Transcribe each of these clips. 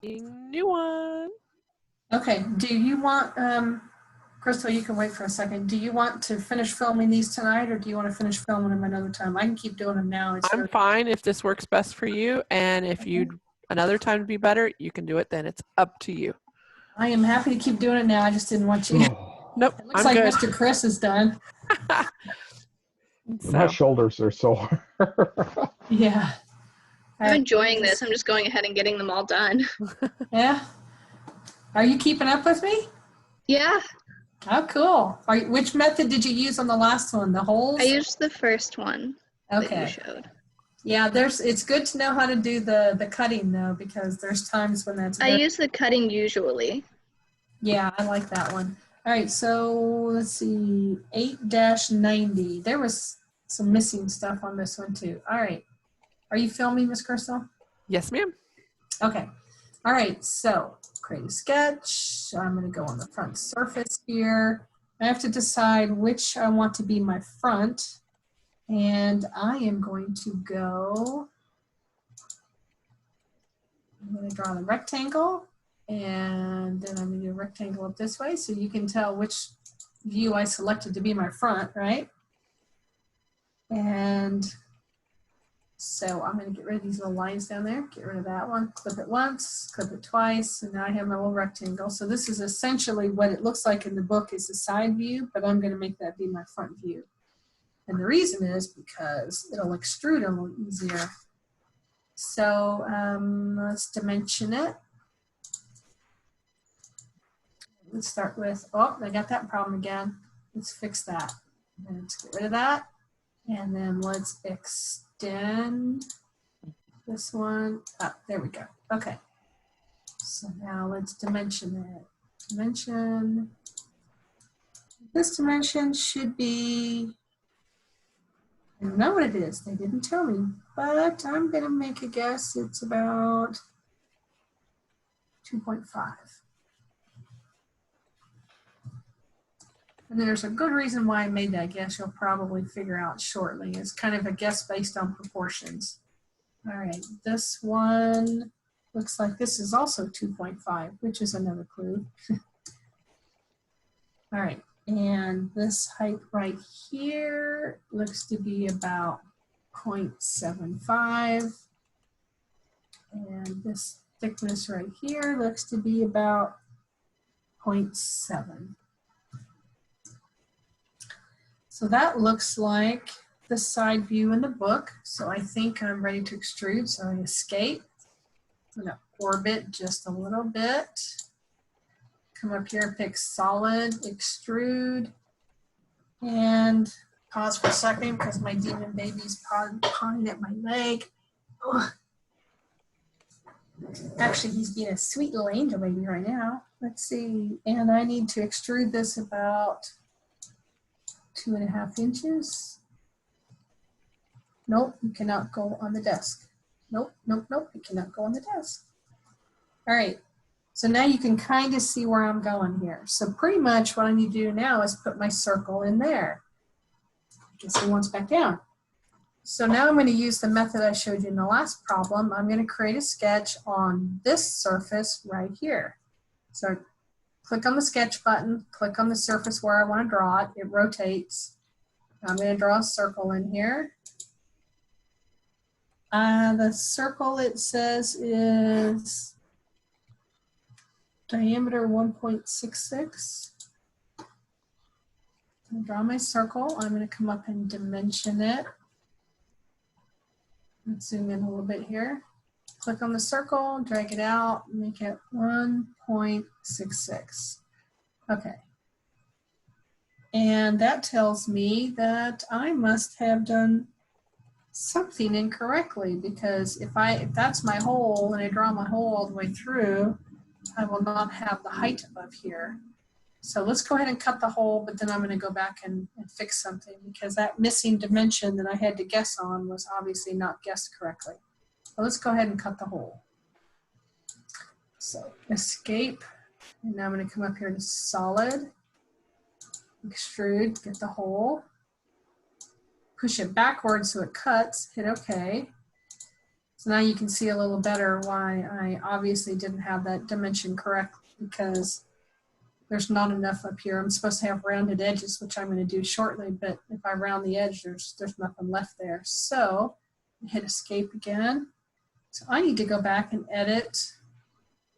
New one. Okay, do you want, Crystal, you can wait for a second. Do you want to finish filming these tonight, or do you want to finish filming them another time? I can keep doing them now. I'm fine if this works best for you, and if you'd another time to be better, you can do it then. It's up to you. I am happy to keep doing it now. I just didn't want you. Nope, It looks I'm like good. Mr. Chris is done. My shoulders are sore. Yeah. I'm enjoying this. I'm just going ahead and getting them all done. Yeah. Are you keeping up with me? Yeah. Oh, cool. Which method did you use on the last one? The holes? I used the first one that you showed. Yeah, it's good to know how to do the cutting though, because there's times when that's I use the cutting usually. Yeah, I like that one. All right, so let's see, 8-90. There was some missing stuff on this one too. All right. Are you filming, Miss Crystal? Yes, ma'am. Okay. All right, so create a sketch. I'm going to go on the front surface here. I have to decide which I want to be my front. And I am going to go, I'm going to draw the rectangle. And then I'm going to do a rectangle up this way so you can tell which view I selected to be my front, right? And so I'm going to get rid of these little lines down there, get rid of that one, clip it once, clip it twice, and now I have my little rectangle. So this is essentially what it looks like in the book is the side view, but I'm going to make that be my front view. And the reason is because it'll extrude a little easier. So let's dimension it. Let's start with, oh, I got that problem again. Let's fix that. Let's get rid of that. And then let's extend this one up. There we go. Okay. So now let's dimension it. Dimension. This dimension should be, I don't know what it is. They didn't tell me, but I'm going to make a guess. It's about 2.5. And there's a good reason why I made that guess. You'll probably figure out shortly. It's kind of a guess based on proportions. All right, this one looks like this is also 2.5, which is another clue. All right, and this height right here looks to be about 0.75. And this thickness right here looks to be about 0.7. So that looks like the side view in the book. So I think I'm ready to extrude. So I escape. I'm going to orbit just a little bit. Come up here, pick solid, extrude, and pause for a second because my demon baby's pawing at my leg. Ugh. Actually, he's being a sweet little angel baby right now. Let's see. And I need to extrude this about 2.5 inches. Nope, you cannot go on the desk. Nope, nope, nope, you cannot go on the desk. All right, so now you can kind of see where I'm going here. So pretty much what I need to do now is put my circle in there. Guess it wants back down. So now I'm going to use the method I showed you in the last problem. I'm going to create a sketch on this surface right here. So click on the sketch button, click on the surface where I want to draw it. It rotates. I'm going to draw a circle in here. The circle, it says, is diameter 1.66. I'll draw my circle. I'm going to come up and dimension it. Let's zoom in a little bit here. Click on the circle, drag it out, make it 1.66. Okay. And that tells me that I must have done something incorrectly, because if that's my hole and I draw my hole all the way through, I will not have the height above here. So let's go ahead and cut the hole, but then I'm going to go back and fix something, because that missing dimension that I had to guess on was obviously not guessed correctly. So let's go ahead and cut the hole. So escape, and now I'm going to come up here to solid, extrude, get the hole, push it backwards so it cuts, hit OK. So now you can see a little better why I obviously didn't have that dimension correct, because there's not enough up here. I'm supposed to have rounded edges, which I'm going to do shortly, but if I round the edge, there's nothing left there. So hit escape again. So I need to go back and edit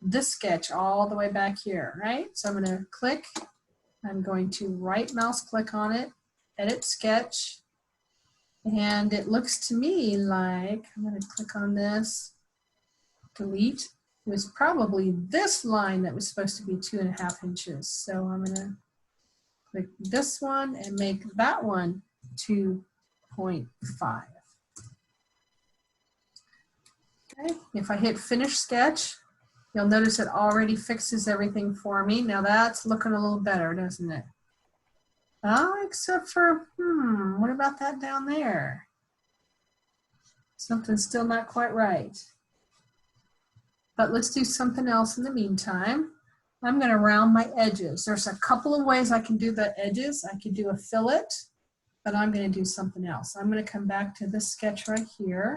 this sketch all the way back here, right? So I'm going to click, I'm going to right mouse click on it, edit sketch, and it looks to me like, I'm going to click on this, delete. It was probably this line that was supposed to be 2.5 inches. So I'm going to click this one and make that one 2.5. Okay, if I hit finish sketch, you'll notice it already fixes everything for me. Now that's looking a little better, doesn't it? Oh, except for, what about that down there? Something's still not quite right. But let's do something else in the meantime. I'm going to round my edges. There's a couple of ways I can do the edges. I could do a fillet, but I'm going to do something else. I'm going to come back to this sketch right here.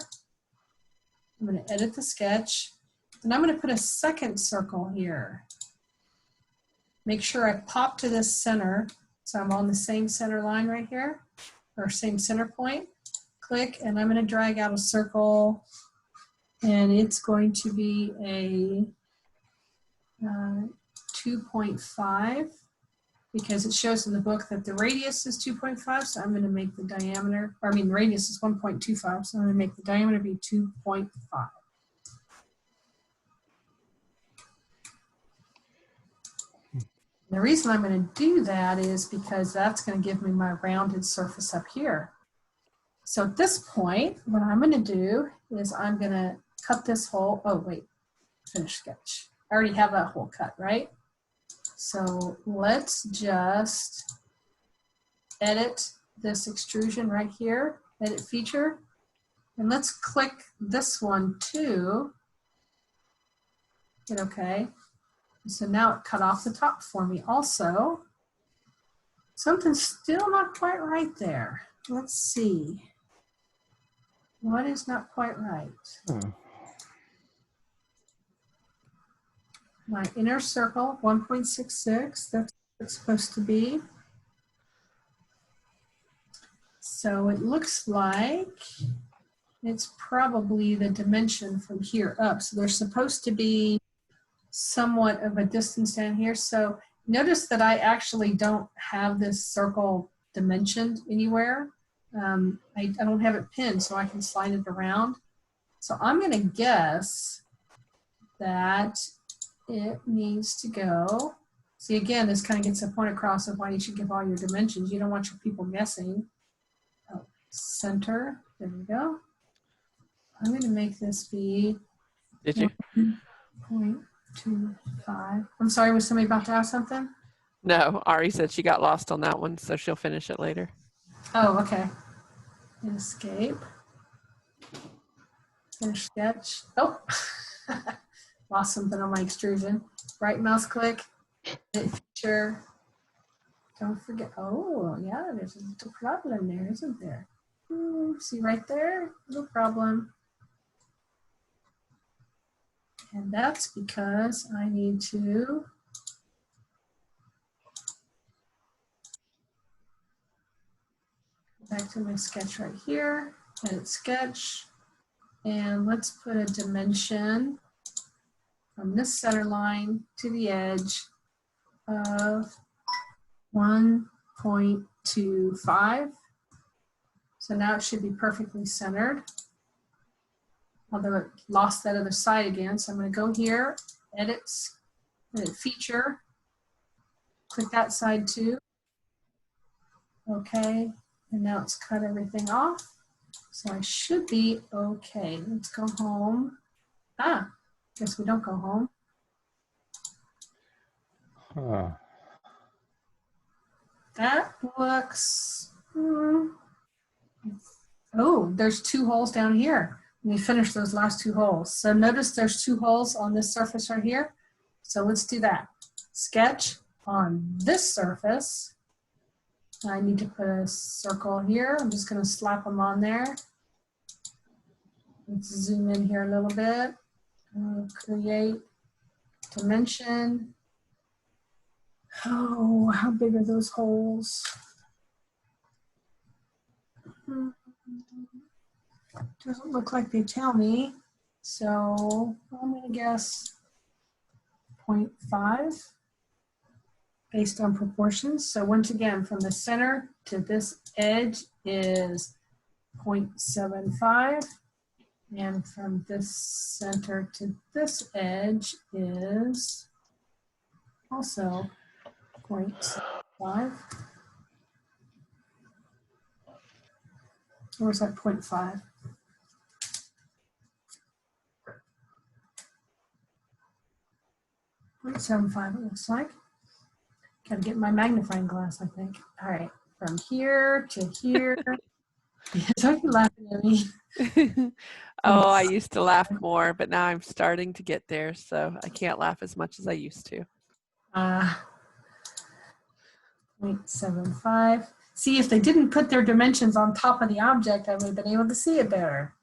I'm going to edit the sketch, and I'm going to put a second circle here. Make sure I pop to this center, so I'm on the same center line right here, or same center point. Click, and I'm going to drag out a circle, and it's going to be a 2.5, because it shows in the book that the radius is 2.5, so I'm going to make the diameter, or I mean the radius is 1.25, so I'm going to make the diameter be 2.5. The reason I'm going to do that is because that's going to give me my rounded surface up here. So at this point, what I'm going to do is I'm going to cut this hole. Oh, wait, finish sketch. I already have that hole cut, right? So let's just edit this extrusion right here, edit feature, and let's click this one too. Hit OK. So now it cut off the top for me also. Something's still not quite right there. Let's see. What is not quite right? My inner circle, 1.66, that's what it's supposed to be. So it looks like it's probably the dimension from here up. So there's supposed to be somewhat of a distance down here. So notice that I actually don't have this circle dimensioned anywhere. I don't have it pinned, so I can slide it around. So I'm going to guess that it needs to go. See, again, this kind of gets a point across of why you should give all your dimensions. You don't want your people guessing. Oh, center, there we go. I'm going to make this be Did you? 1.25. I'm sorry, was somebody about to ask something? No, Ari said she got lost on that one, so she'll finish it later. Oh, okay. Escape. Finish sketch. Oh, lost something on my extrusion. Right mouse click, edit feature. Don't forget, oh yeah, there's a little problem there, isn't there? Ooh, see right there, little problem. And that's because I need to go back to my sketch right here, edit sketch, and let's put a dimension from this center line to the edge of 1.25. So now it should be perfectly centered. Although it lost that other side again. So I'm going to go here, edit feature, click that side too. Okay, and now it's cut everything off. So I should be okay. Let's go home. Ah, guess we don't go home. Huh. That looks, oh, there's 2 holes down here. Let me finish those last 2 holes. So notice there's 2 holes on this surface right here. So let's do that. Sketch on this surface. I need to put a circle here. I'm just going to slap them on there. Let's zoom in here a little bit. Create dimension. Oh, how big are those holes? Doesn't look like they tell me. So I'm going to guess 0.5 based on proportions. So once again, from the center to this edge is 0.75. And from this center to this edge is also 0.75. Or is that 0.5? 0.75 it looks like. Gotta get my magnifying glass, I think. All right, from here to here. Yes, are you laughing at me? Oh, I used to laugh more, but now I'm starting to get there, so I can't laugh as much as I used to. 0.75. See, if they didn't put their dimensions on top of the object, I would have been able to see it better.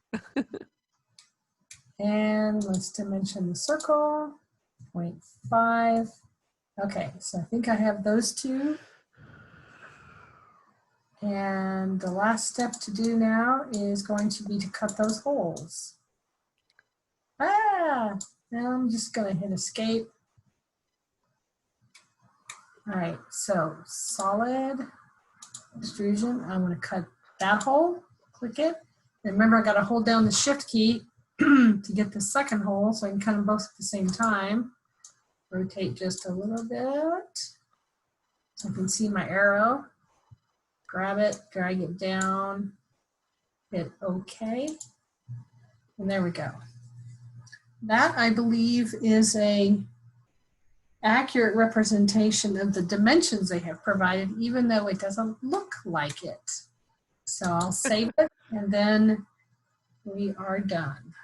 And let's dimension the circle. 0.5. Okay, so I think I have those two. And the last step to do now is going to be to cut those holes. Now I'm just going to hit escape. All right, so solid extrusion. I'm going to cut that hole, click it. And remember, I got to hold down the shift key to get the second hole so I can cut them both at the same time. Rotate just a little bit so I can see my arrow. Grab it, drag it down, hit OK. And there we go. That, I believe, is a accurate representation of the dimensions they have provided, even though it doesn't look like it. So I'll save it, and then we are done.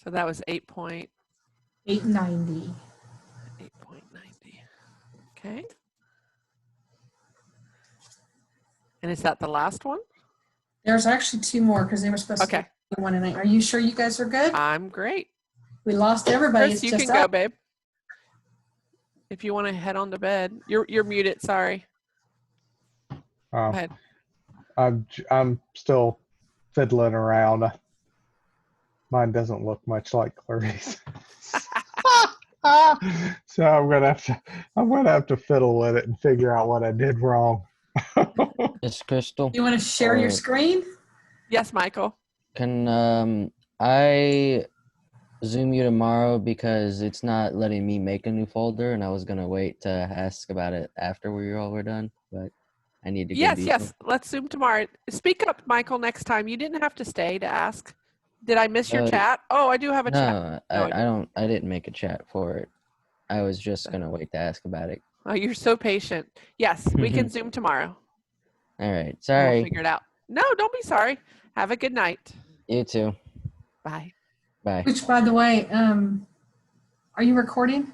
So that was 8.90. 890. 8.90. Okay. And is that the last one? There's actually two more because they were supposed to be 1 and 8. Are you sure you guys are good? I'm great. We lost everybody. Chris, it's you just can go, babe. If you want to head on to bed. You're muted, sorry. Go ahead. I'm still fiddling around. Mine doesn't look much like Clarice. So I'm gonna have to fiddle with it and figure out what I did wrong. It's Crystal. You want to share your screen? Yes, Michael. Can I Zoom you tomorrow because it's not letting me make a new folder, and I was gonna wait to ask about it after we all were done, but I need to. Yes. Let's Zoom tomorrow. Speak up, Michael. Next time, you didn't have to stay to ask. Did I miss your chat? Oh, I do have a chat. No, I didn't make a chat for it. I was just gonna wait to ask about it. Oh, you're so patient. Yes, we can Zoom tomorrow. All right. Sorry. We'll figure it out. No, don't be sorry. Have a good night. You too. Bye. Bye. Which, by the way, are you recording?